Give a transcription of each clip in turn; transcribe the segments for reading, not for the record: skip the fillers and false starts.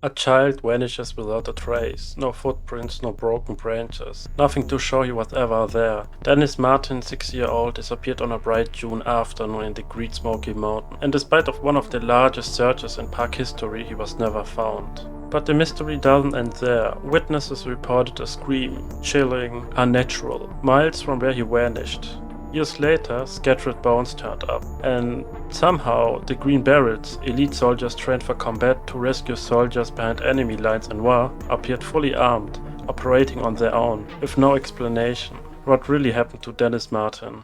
A child vanishes without a trace. No footprints, no broken branches. Nothing to show he was ever there. Dennis Martin, 6-year-old, disappeared on a bright June afternoon in the Great Smoky Mountain. And despite of one of the largest searches in park history, he was never found. But the mystery doesn't end there. Witnesses reported a scream, chilling, unnatural, miles from where he vanished. Years later, scattered bones turned up, and somehow the Green Berets, elite soldiers trained for combat to rescue soldiers behind enemy lines in war, appeared fully armed, operating on their own, with no explanation. What really happened to Dennis Martin?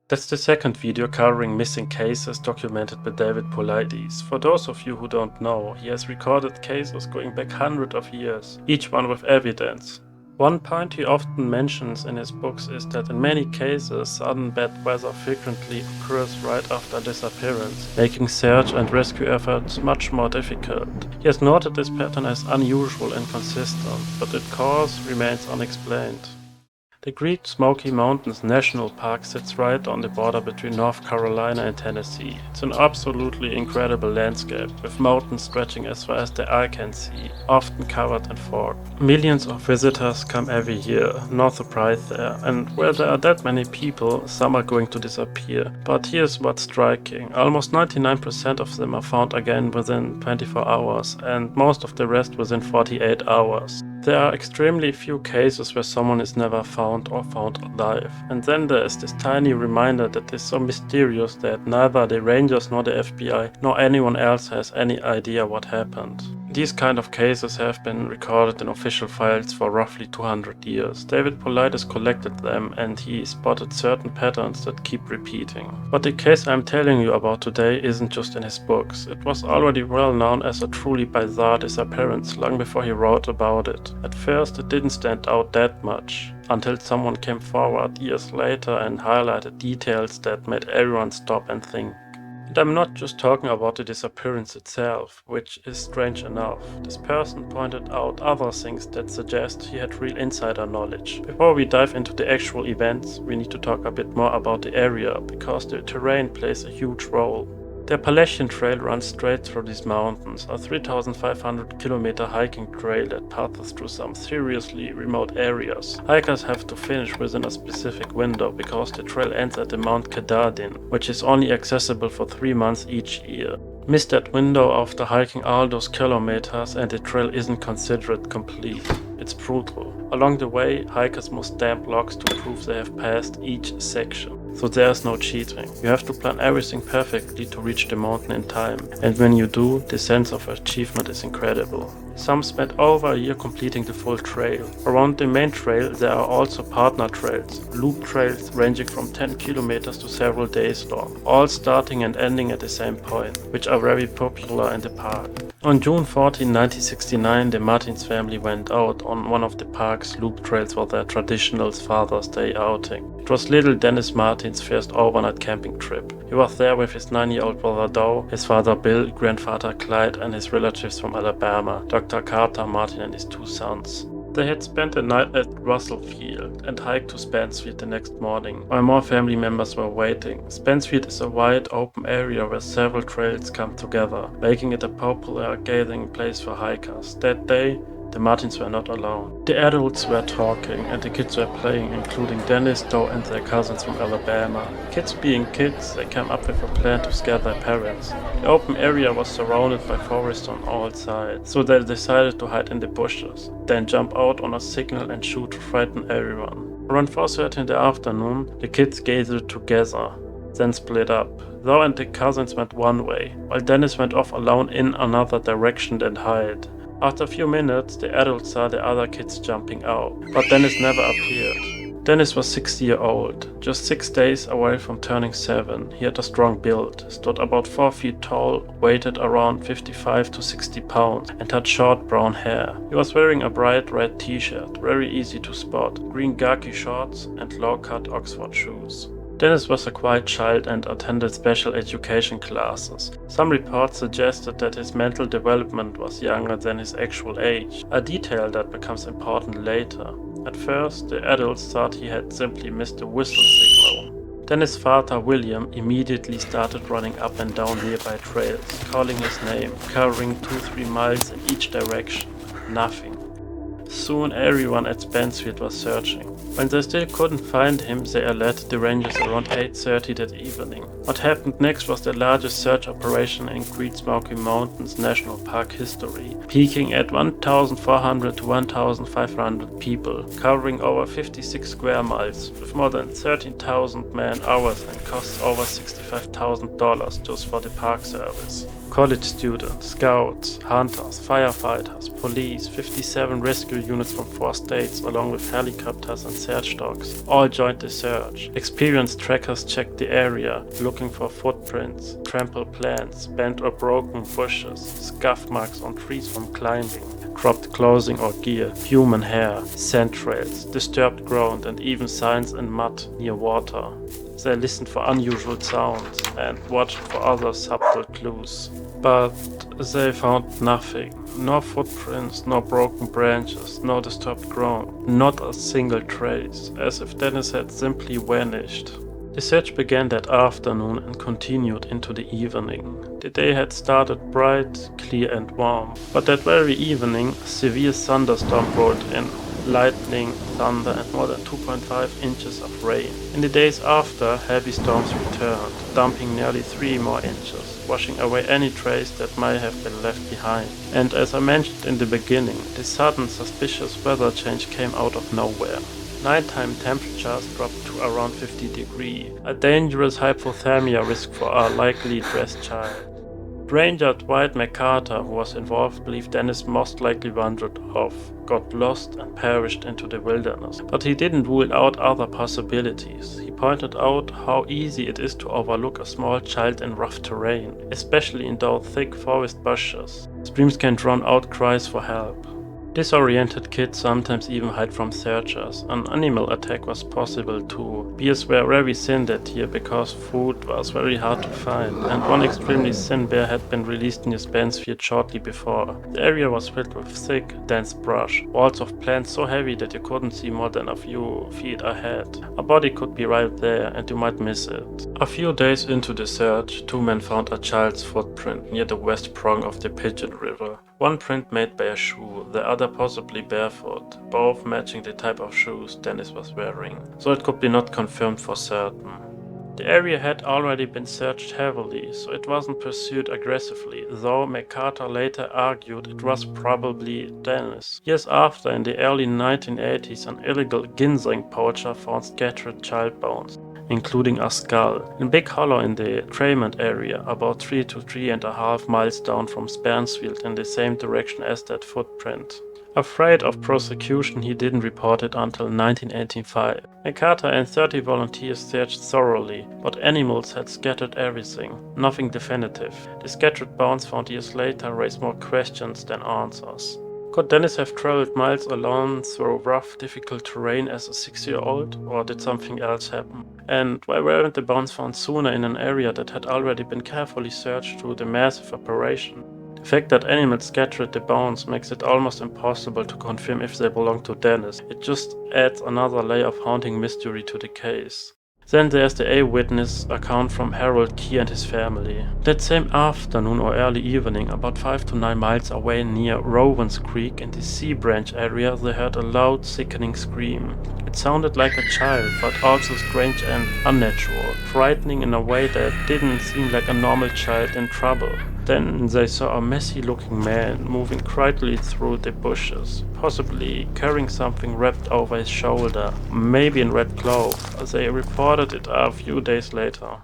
That's the second video covering missing cases documented by David Paulides. For those of you who don't know, he has recorded cases going back hundreds of years, each one with evidence. One point he often mentions in his books is that in many cases sudden bad weather frequently occurs right after disappearance, making search and rescue efforts much more difficult. He has noted this pattern as unusual and consistent, but its cause remains unexplained. The Great Smoky Mountains National Park sits right on the border between North Carolina and Tennessee. It's an absolutely incredible landscape, with mountains stretching as far as the eye can see, often covered in fog. Millions of visitors come every year, no surprise there, and where there are that many people, some are going to disappear. But here's what's striking: almost 99% of them are found again within 24 hours, and most of the rest within 48 hours. There are extremely few cases where someone is never found or found alive. And then there is this tiny reminder that is so mysterious that neither the Rangers nor the FBI nor anyone else has any idea what happened. These kind of cases have been recorded in official files for roughly 200 years. David Paulides collected them and he spotted certain patterns that keep repeating. But the case I'm telling you about today isn't just in his books. It was already well known as a truly bizarre disappearance long before he wrote about it. At first it didn't stand out that much, until someone came forward years later and highlighted details that made everyone stop and think. And I'm not just talking about the disappearance itself, which is strange enough. This person pointed out other things that suggest he had real insider knowledge. Before we dive into the actual events, we need to talk a bit more about the area, because the terrain plays a huge role. The Appalachian Trail runs straight through these mountains, a 3,500 kilometer hiking trail that passes through some seriously remote areas. Hikers have to finish within a specific window because the trail ends at the Mount Katahdin, which is only accessible for 3 months each year. Miss that window after hiking all those kilometers and the trail isn't considered complete. It's brutal. Along the way, hikers must stamp logs to prove they have passed each section. So there's no cheating. You have to plan everything perfectly to reach the mountain in time. And when you do, the sense of achievement is incredible. Some spent over a year completing the full trail. Around the main trail there are also partner trails, loop trails ranging from 10 kilometers to several days long, all starting and ending at the same point, which are very popular in the park. On June 14, 1969, the Martins family went out on one of the park's loop trails for their traditional Father's Day outing. It was little Dennis Martin's first overnight camping trip. He was there with his 9-year-old brother Doe, his father Bill, grandfather Clyde, and his relatives from Alabama, Dr. Carter Martin and his 2 sons. They had spent the night at Russell Field and hiked to Spenceville the next morning, while more family members were waiting. Spenceville is a wide open area where several trails come together, making it a popular gathering place for hikers. That day, the Martins were not alone. The adults were talking and the kids were playing, including Dennis, Doe and their cousins from Alabama. Kids being kids, they came up with a plan to scare their parents. The open area was surrounded by forest on all sides, so they decided to hide in the bushes, then jump out on a signal and shoot to frighten everyone. Around 4:30 in the afternoon, the kids gathered together, then split up. Doe and the cousins went one way, while Dennis went off alone in another direction and hid. After a few minutes, the adults saw the other kids jumping out, but Dennis never appeared. Dennis was 6-year-old, just 6 days away from turning 7. He had a strong build, stood about 4 feet tall, weighed around 55 to 60 pounds, and had short brown hair. He was wearing a bright red t-shirt, very easy to spot, green khaki shorts, and low-cut Oxford shoes. Dennis was a quiet child and attended special education classes. Some reports suggested that his mental development was younger than his actual age, a detail that becomes important later. At first, the adults thought he had simply missed a whistle signal. Then his father, William, immediately started running up and down nearby trails, calling his name, covering 2-3 miles in each direction. Nothing. Soon everyone at Spansfield was searching. When they still couldn't find him, they alerted the rangers around 8:30 that evening. What happened next was the largest search operation in Great Smoky Mountains National Park history, peaking at 1,400 to 1,500 people, covering over 56 square miles, with more than 13,000 man-hours and costs over $65,000 just for the park service. College students, scouts, hunters, firefighters, police, 57 rescue units from 4 states along with helicopters and search dogs all joined the search. Experienced trekkers checked the area, looking for footprints, trampled plants, bent or broken bushes, scuff marks on trees from climbing, dropped clothing or gear, human hair, scent trails, disturbed ground and even signs in mud near water. They listened for unusual sounds and watched for other subtle clues. But they found nothing. No footprints, no broken branches, no disturbed ground, not a single trace, as if Dennis had simply vanished. The search began that afternoon and continued into the evening. The day had started bright, clear and warm, but that very evening a severe thunderstorm rolled in. Lightning, thunder and more than 2.5 inches of rain. In the days after, heavy storms returned, dumping nearly 3 more inches, washing away any trace that might have been left behind. And as I mentioned in the beginning, the sudden suspicious weather change came out of nowhere. Nighttime temperatures dropped to around 50 degrees, a dangerous hypothermia risk for a likely dressed child. Ranger Dwight McCarter, who was involved, believed Dennis most likely wandered off, got lost and perished into the wilderness. But he didn't rule out other possibilities. He pointed out how easy it is to overlook a small child in rough terrain, especially in those thick forest bushes. Screams can drown out cries for help. Disoriented kids sometimes even hide from searchers. An animal attack was possible too. Bears were very thin that year because food was very hard to find, and one extremely thin bear had been released near Spansfield shortly before. The area was filled with thick, dense brush, walls of plants so heavy that you couldn't see more than a few feet ahead. A body could be right there and you might miss it. A few days into the search, 2 men found a child's footprint near the west prong of the Pigeon River. One print made by a shoe, the other possibly barefoot, both matching the type of shoes Dennis was wearing, so it could be not confirmed for certain. The area had already been searched heavily, so it wasn't pursued aggressively, though McCarter later argued it was probably Dennis. Years after, in the early 1980s, an illegal ginseng poacher found scattered child bones, including a skull, in Big Hollow in the Tremont area, about 3 to 3.5 miles down from Spansfield in the same direction as that footprint. Afraid of prosecution, he didn't report it until 1985. McCarter and 30 volunteers searched thoroughly, but animals had scattered everything, nothing definitive. The scattered bones found years later raise more questions than answers. Could Dennis have traveled miles alone through rough, difficult terrain as a 6-year-old, or did something else happen? And why weren't the bones found sooner in an area that had already been carefully searched through the massive operation? The fact that animals scattered the bones makes it almost impossible to confirm if they belong to Dennis. It just adds another layer of haunting mystery to the case. Then there's the eyewitness account from Harold Key and his family. That same afternoon or early evening, about 5 to 9 miles away near Rowan's Creek in the Sea Branch area, they heard a loud, sickening scream. It sounded like a child, but also strange and unnatural, frightening in a way that didn't seem like a normal child in trouble. Then they saw a messy-looking man moving quietly through the bushes, possibly carrying something wrapped over his shoulder, maybe in red cloth. They reported it a few days later.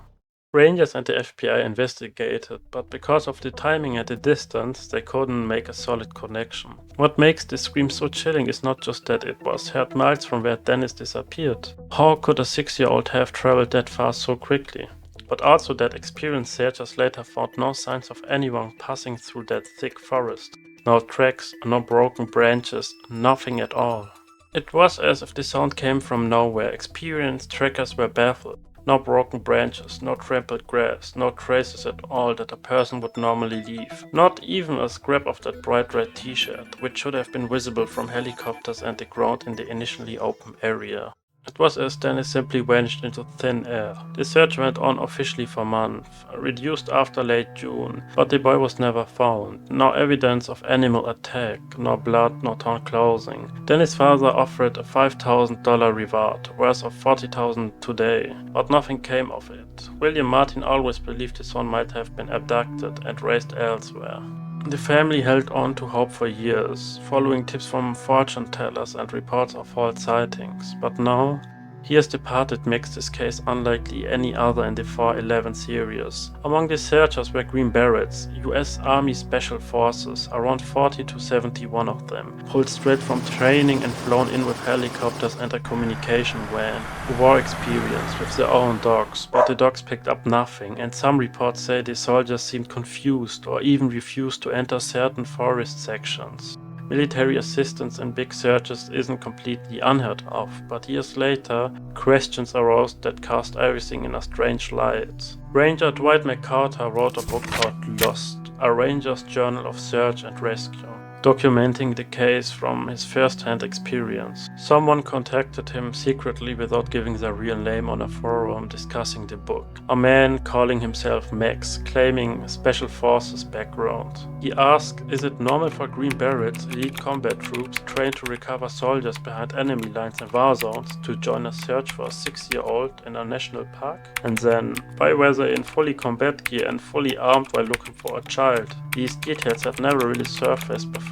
Rangers and the FBI investigated, but because of the timing and the distance, they couldn't make a solid connection. What makes this scream so chilling is not just that it was heard miles from where Dennis disappeared. How could a 6-year-old have traveled that far so quickly? But also that experienced searchers later found no signs of anyone passing through that thick forest. No tracks, no broken branches, nothing at all. It was as if the sound came from nowhere. Experienced trekkers were baffled. No broken branches, no trampled grass, no traces at all that a person would normally leave. Not even a scrap of that bright red t-shirt, which should have been visible from helicopters and the ground in the initially open area. It was as Dennis simply vanished into thin air. The search went on officially for months, reduced after late June, but the boy was never found. No evidence of animal attack, no blood, no torn clothing. Dennis' father offered a $5,000 reward, worth of $40,000 today, but nothing came of it. William Martin always believed his son might have been abducted and raised elsewhere. The family held on to hope for years, following tips from fortune tellers and reports of false sightings, but now he has departed makes this case unlikely any other in the 411 series. Among the searchers were Green Berets, US Army Special Forces, around 40 to 71 of them, pulled straight from training and flown in with helicopters and a communication van, who were experienced with their own dogs, but the dogs picked up nothing, and some reports say the soldiers seemed confused or even refused to enter certain forest sections. Military assistance in big searches isn't completely unheard of, but years later, questions arose that cast everything in a strange light. Ranger Dwight McCarter wrote a book called Lost, a ranger's journal of search and rescue, documenting the case from his first-hand experience. Someone contacted him secretly without giving their real name on a forum discussing the book. A man calling himself Max, claiming Special Forces background. He asked, is it normal for Green Berets, elite combat troops trained to recover soldiers behind enemy lines in war zones, to join a search for a 6-year-old in a national park? And then, why were they in fully combat gear and fully armed while looking for a child? These details had never really surfaced before.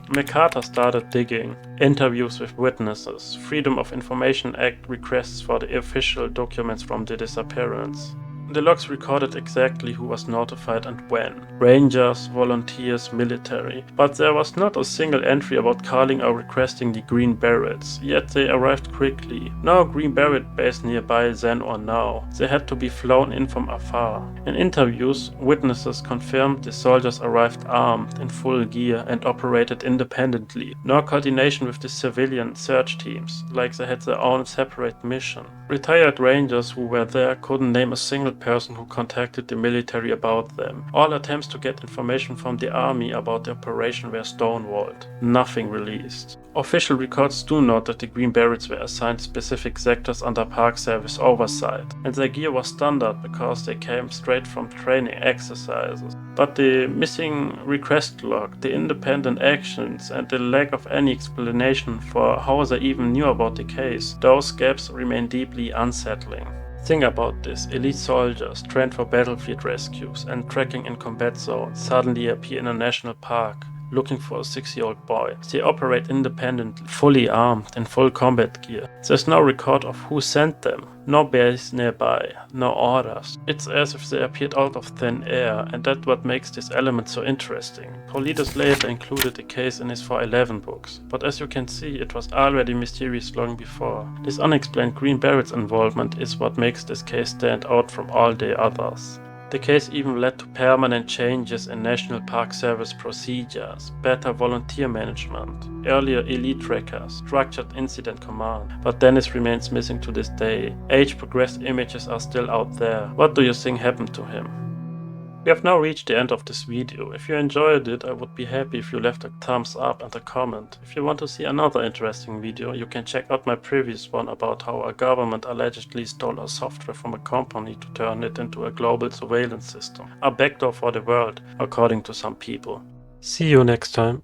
McCarter started digging. Interviews with witnesses, Freedom of Information Act requests for the official documents from the disappearance. The logs recorded exactly who was notified and when. Rangers, volunteers, military. But there was not a single entry about calling or requesting the Green Berets, yet they arrived quickly. No Green Beret base nearby then or now. They had to be flown in from afar. In interviews, witnesses confirmed the soldiers arrived armed, in full gear, and operated independently. No coordination with the civilian search teams, like they had their own separate mission. Retired rangers who were there couldn't name a single person who contacted the military about them. All attempts to get information from the army about the operation were stonewalled. Nothing released. Official records do note that the Green Berets were assigned specific sectors under Park Service oversight, and their gear was standard because they came straight from training exercises. But the missing request log, the independent actions, and the lack of any explanation for how they even knew about the case, those gaps remain deeply unsettling. Think about this, elite soldiers trained for battlefield rescues and tracking in combat zones suddenly appear in a national park, looking for a 6-year-old boy. They operate independently, fully armed, in full combat gear. There's no record of who sent them, no base nearby, no orders. It's as if they appeared out of thin air, and that's what makes this element so interesting. Paulides later included the case in his 411 books, but as you can see, it was already mysterious long before. This unexplained Green Berets involvement is what makes this case stand out from all the others. The case even led to permanent changes in National Park Service procedures, better volunteer management, earlier elite trackers, structured incident command, but Dennis remains missing to this day. Age-progressed images are still out there. What do you think happened to him? We have now reached the end of this video. If you enjoyed it, I would be happy if you left a thumbs up and a comment. If you want to see another interesting video, you can check out my previous one about how a government allegedly stole a software from a company to turn it into a global surveillance system. A backdoor for the world, according to some people. See you next time.